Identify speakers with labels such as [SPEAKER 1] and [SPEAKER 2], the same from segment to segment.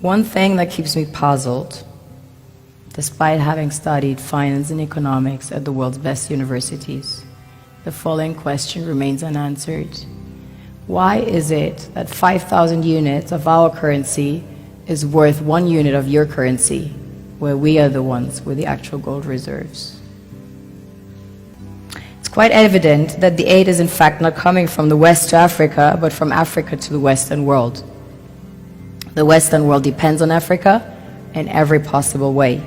[SPEAKER 1] One thing that keeps me puzzled, despite having studied finance and economics at the world's best universities, the following question remains unanswered. Why is it that 5,000 units of our currency is worth 1 unit of your currency, where we are the ones with the actual gold reserves? It's quite evident that the aid is in fact not coming from the West to Africa, but from Africa to the Western world. The Western world depends on Africa in every possible way,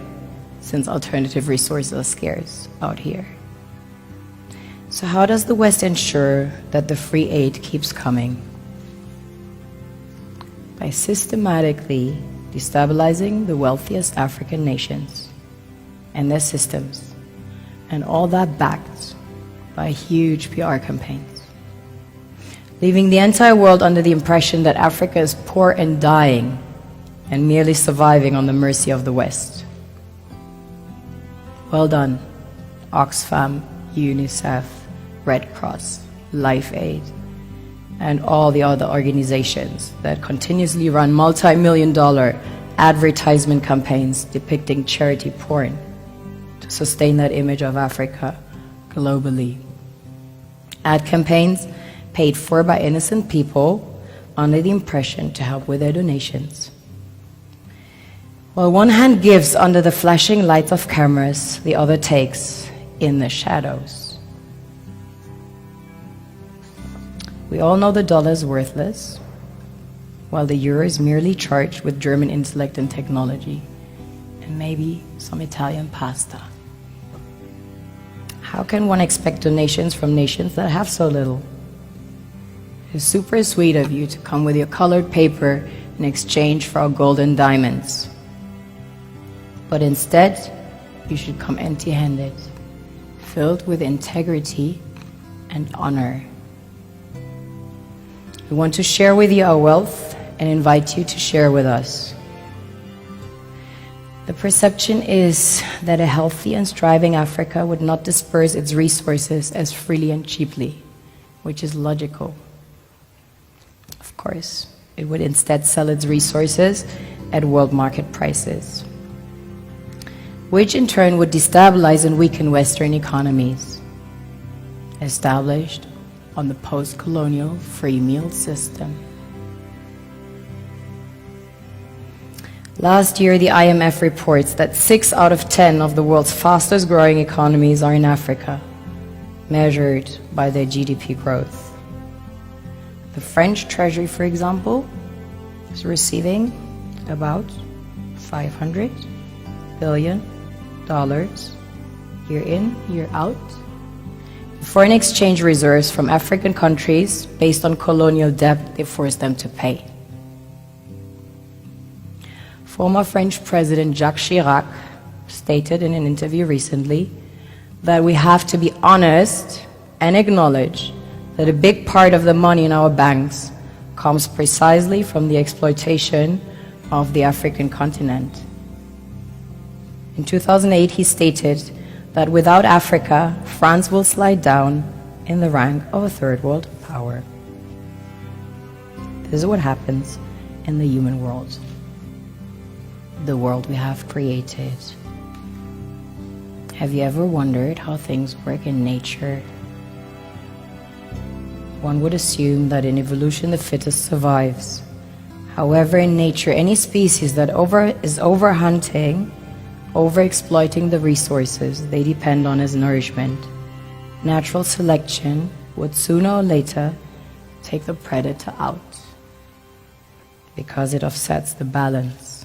[SPEAKER 1] since alternative resources are scarce out here. So how does the West ensure that the free aid keeps coming? By systematically destabilizing the wealthiest African nations and their systems, and all that backed by huge PR campaigns, leaving the entire world under the impression that Africa is poor and dying and merely surviving on the mercy of the West. Well done, Oxfam, UNICEF, Red Cross, Life Aid, and all the other organizations that continuously run multi-million-dollar advertisement campaigns depicting charity porn to sustain that image of Africa globally. Ad campaigns paid for by innocent people under the impression to help with their donations. While one hand gives under the flashing lights of cameras, the other takes in the shadows. We all know the dollar is worthless, while the euro is merely charged with German intellect and technology, and maybe some Italian pasta. How can one expect donations from nations that have so little? It's super sweet of you to come with your colored paper in exchange for our gold and diamonds. But instead, you should come empty-handed, filled with integrity and honor. We want to share with you our wealth and invite you to share with us. The perception is that a healthy and thriving Africa would not disperse its resources as freely and cheaply, which is logical. Of course, it would instead sell its resources at world market prices, which in turn would destabilize and weaken Western economies, established on the post-colonial free meal system. Last year, the IMF reports that 6 out of 10 of the world's fastest growing economies are in Africa, measured by their GDP growth. The French Treasury, for example, is receiving about $500 billion year in, year out, foreign exchange reserves from African countries based on colonial debt they forced them to pay. Former French President Jacques Chirac stated in an interview recently that we have to be honest and acknowledge that a big part of the money in our banks comes precisely from the exploitation of the African continent. In 2008, he stated that without Africa, France will slide down in the rank of a third world power. This is what happens in the human world, the world we have created. Have you ever wondered how things work in nature? One would assume that in evolution the fittest survives. However, in nature, any species that is overhunting, overexploiting the resources they depend on as nourishment, natural selection would sooner or later take the predator out, because it offsets the balance.